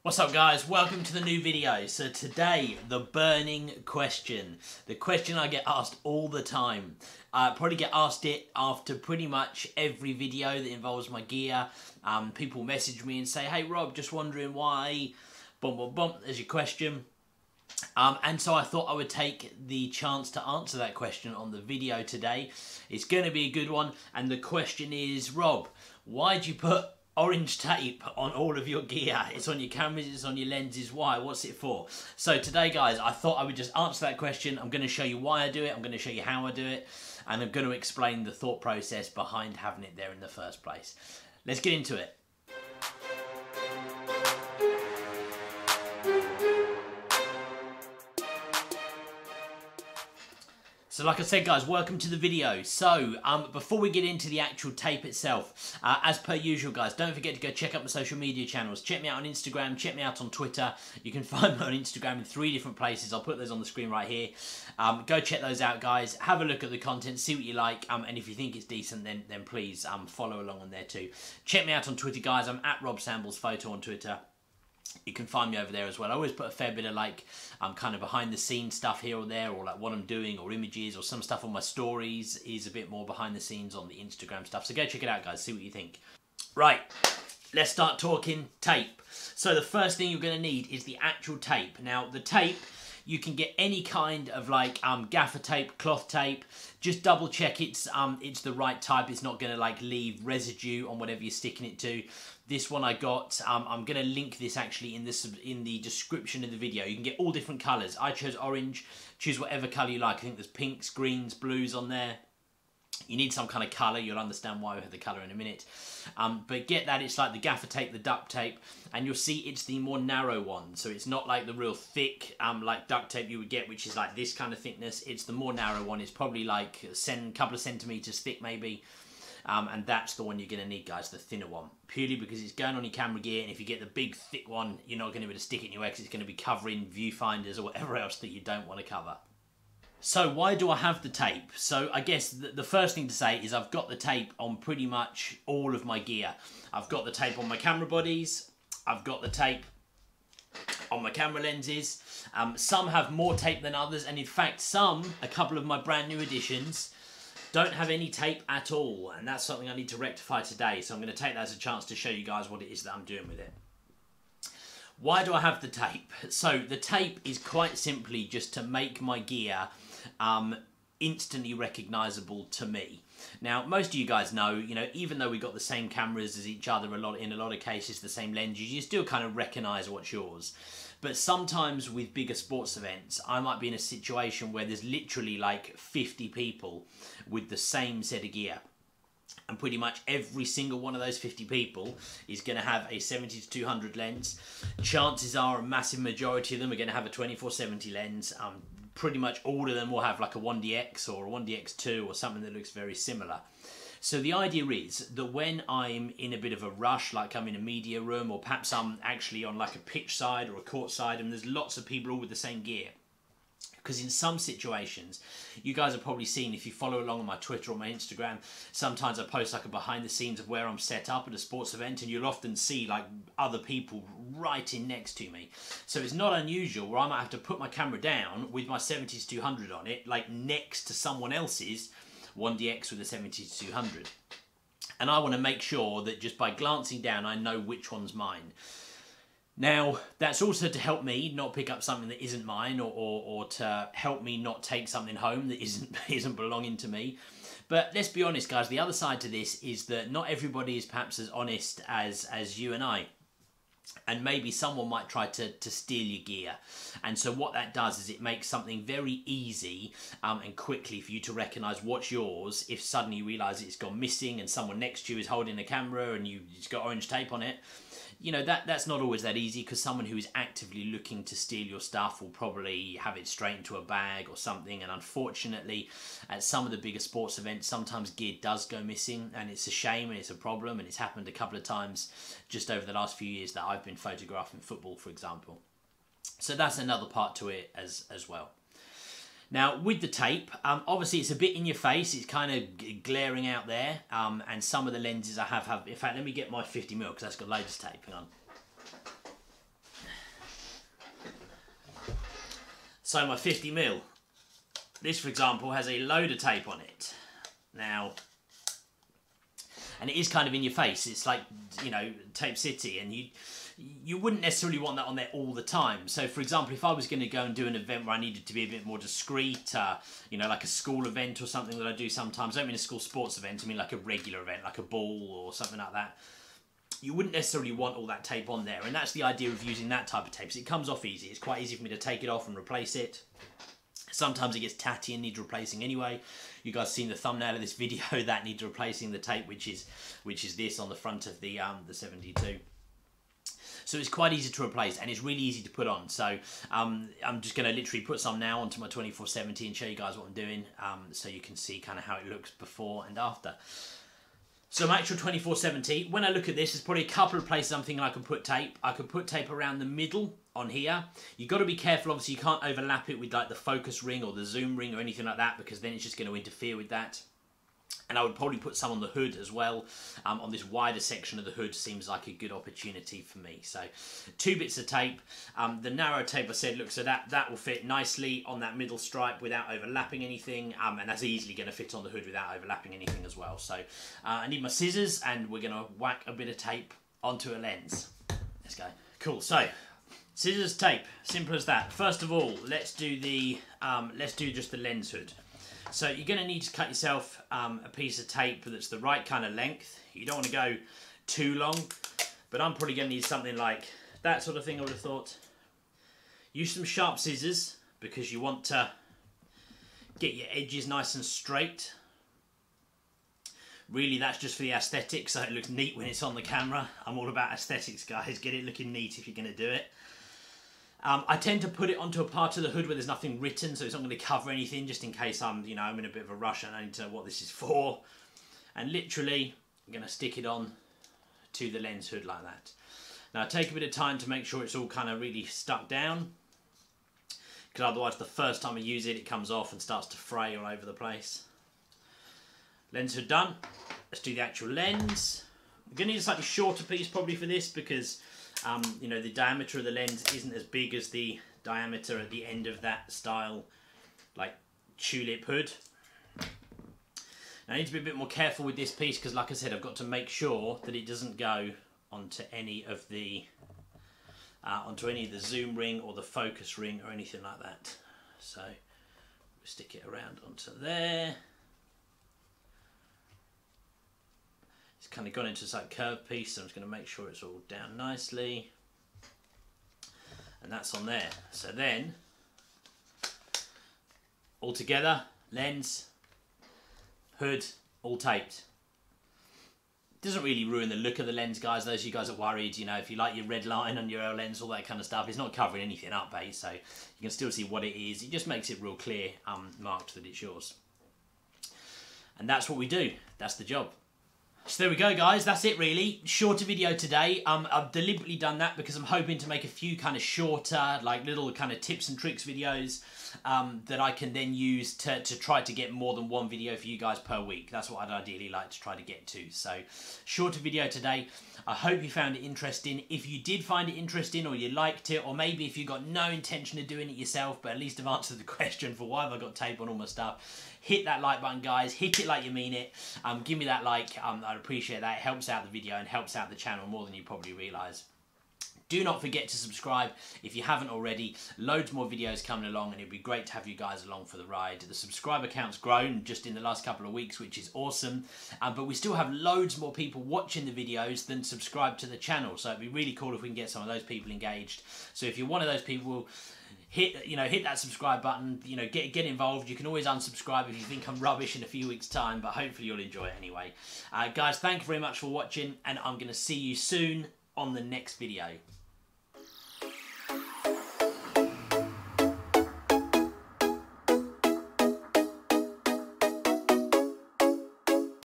What's up guys, welcome to the new video. So today, the burning question. The question I get asked all the time. I probably get asked it after pretty much every video that involves my gear. People message me and say, hey Rob, just wondering why, bum bum bum, there's your question. And so I thought I would take the chance to answer that question on the video today. It's going to be a good one, and the question is, Rob, why do you put orange tape on all of your gear? It's on your cameras, it's on your lenses. Why? What's it for? So today guys, I thought I would just answer that question. I'm going to show you why I do it, I'm going to show you how I do it, and I'm going to explain the thought process behind having it there in the first place. Let's get into it. So like I said guys, welcome to the video. So before we get into the actual tape itself, as per usual guys, don't forget to go check out my social media channels. Check me out on Instagram, check me out on Twitter. You can find me on Instagram in 3 different places. I'll put those on the screen right here. Go check those out guys, have a look at the content, see what you like, and if you think it's decent then please follow along on there too. Check me out on Twitter guys, I'm at Rob Sambles Photo on Twitter. You can find me over there as well. I always put a fair bit of like kind of behind the scenes stuff here or there, or like what I'm doing, or images, or some stuff on my stories is a bit more behind the scenes on the Instagram stuff. So go check it out guys, see what you think. Right, let's start talking tape. So the first thing you're going to need is the actual tape. Now the tape, you can get any kind of like gaffer tape, cloth tape. Just double check it's the right type. It's not going to like leave residue on whatever you're sticking it to. This one I got, I'm going to link this actually in the description of the video. You can get all different colours. I chose orange. Choose whatever colour you like. I think there's pinks, greens, blues on there. You need some kind of colour. You'll understand why we have the colour in a minute. But get that. It's like the gaffer tape, the duct tape. And you'll see it's the more narrow one. So it's not like the real thick like duct tape you would get, which is like this kind of thickness. It's the more narrow one. It's probably like a couple of centimetres thick maybe. And that's the one you're going to need guys, the thinner one. Purely because it's going on your camera gear, and if you get the big thick one, you're not going to be able to stick it in your ear because it's going to be covering viewfinders or whatever else that you don't want to cover. So why do I have the tape? So I guess the first thing to say is I've got the tape on pretty much all of my gear. I've got the tape on my camera bodies, I've got the tape on my camera lenses. Some have more tape than others, and in fact a couple of my brand new editions don't have any tape at all, and that's something I need to rectify today. So I'm going to take that as a chance to show you guys what it is that I'm doing with it. Why do I have the tape? So the tape is quite simply just to make my gear instantly recognizable to me. Now, most of you guys know, even though we got the same cameras as each other, in a lot of cases, the same lenses, you still kind of recognize what's yours. But sometimes with bigger sports events, I might be in a situation where there's literally like 50 people with the same set of gear. And pretty much every single one of those 50 people is going to have a 70-200 lens. Chances are a massive majority of them are going to have a 24-70 lens. Pretty much all of them will have like a 1DX or a 1DX2 or something that looks very similar. So the idea is that when I'm in a bit of a rush, like I'm in a media room, or perhaps I'm actually on like a pitch side or a court side, and there's lots of people all with the same gear. Because in some situations, you guys have probably seen, if you follow along on my Twitter or my Instagram, sometimes I post like a behind the scenes of where I'm set up at a sports event, and you'll often see like other people right in next to me. So it's not unusual where I might have to put my camera down with my 70-200 on it, like next to someone else's 1DX with a 70-200. And I want to make sure that just by glancing down, I know which one's mine. Now, that's also to help me not pick up something that isn't mine, or to help me not take something home that isn't belonging to me. But let's be honest, guys, the other side to this is that not everybody is perhaps as honest as you and I. And maybe someone might try to steal your gear. And so what that does is it makes something very easy and quickly for you to recognise what's yours if suddenly you realise it's gone missing and someone next to you is holding a camera and it's got orange tape on it. That's not always that easy, because someone who is actively looking to steal your stuff will probably have it straight into a bag or something. And unfortunately, at some of the bigger sports events, sometimes gear does go missing, and it's a shame and it's a problem, and it's happened a couple of times just over the last few years that I've been photographing football, for example. So that's another part to it as well. Now, with the tape, obviously it's a bit in your face. It's kind of glaring out there. And some of the lenses I have... In fact, let me get my 50mm because that's got loads of tape. Hang on. So my 50mm, this for example has a load of tape on it. Now, and it is kind of in your face. It's like, you know, Tape City, and you wouldn't necessarily want that on there all the time. So for example, if I was going to go and do an event where I needed to be a bit more discreet, you know, like a school event or something that I do sometimes, I don't mean a school sports event, I mean like a regular event, like a ball or something like that, you wouldn't necessarily want all that tape on there. And that's the idea of using that type of tape. So it comes off easy. It's quite easy for me to take it off and replace it. Sometimes it gets tatty and needs replacing anyway. You guys seen the thumbnail of this video, that needs replacing, the tape, which is this on the front of the 72. So it's quite easy to replace, and it's really easy to put on. So I'm just going to literally put some now onto my 2470 and show you guys what I'm doing, so you can see kind of how it looks before and after. So my actual 2470, when I look at this, there's probably a couple of places I'm thinking I could put tape. I could put tape around the middle on here. You've got to be careful, obviously you can't overlap it with like the focus ring or the zoom ring or anything like that, because then it's just going to interfere with that. And I would probably put some on the hood as well. On this wider section of the hood seems like a good opportunity for me. So 2 bits of tape. The narrow tape, I said, look, so that will fit nicely on that middle stripe without overlapping anything. And that's easily going to fit on the hood without overlapping anything as well. So I need my scissors, and we're going to whack a bit of tape onto a lens. Let's go. Cool. So scissors, tape, simple as that. First of all, let's do just the lens hood. So you're going to need to cut yourself a piece of tape that's the right kind of length. You don't want to go too long, but I'm probably going to need something like that sort of thing, I would have thought. Use some sharp scissors because you want to get your edges nice and straight. Really, that's just for the aesthetics, so it looks neat when it's on the camera. I'm all about aesthetics, guys. Get it looking neat if you're going to do it. I tend to put it onto a part of the hood where there's nothing written, so it's not going to cover anything, just in case I'm in a bit of a rush and I need to know what this is for. And literally, I'm going to stick it on to the lens hood like that. Now, take a bit of time to make sure it's all kind of really stuck down, because otherwise the first time I use it, it comes off and starts to fray all over the place. Lens hood done. Let's do the actual lens. I'm going to need a slightly shorter piece probably for this, because you know, the diameter of the lens isn't as big as the diameter at the end of that style, like tulip hood. Now I need to be a bit more careful with this piece, because like I said, I've got to make sure that it doesn't go onto any of the zoom ring or the focus ring or anything like that. So we'll stick it around onto there. It's kind of gone into this like curved piece, so I'm just going to make sure it's all down nicely. And that's on there. So then, all together, lens, hood, all taped. Doesn't really ruin the look of the lens, guys. Those of you guys are worried, you know, if you like your red line on your lens, all that kind of stuff, it's not covering anything up, eh? So you can still see what it is. It just makes it real clear, marked that it's yours. And that's what we do. That's the job. So there we go, guys, that's it really. Shorter video today. I've deliberately done that because I'm hoping to make a few kind of shorter, like little kind of tips and tricks videos that I can then use to try to get more than one video for you guys per week. That's what I'd ideally like to try to get to. So shorter video today. I hope you found it interesting. If you did find it interesting, or you liked it, or maybe if you got no intention of doing it yourself, but at least have answered the question for why have I got tape on all my stuff, hit that like button, guys. Hit it like you mean it. Give me that like. I'd appreciate that. It helps out the video and helps out the channel more than you probably realise. Do not forget to subscribe if you haven't already. Loads more videos coming along, and it'd be great to have you guys along for the ride. The subscriber count's grown just in the last couple of weeks, which is awesome. But we still have loads more people watching the videos than subscribe to the channel. So it'd be really cool if we can get some of those people engaged. So if you're one of those people, hit that subscribe button, get involved. You can always unsubscribe if you think I'm rubbish in a few weeks' time, but hopefully you'll enjoy it anyway. Guys, thank you very much for watching, and I'm going to see you soon on the next video.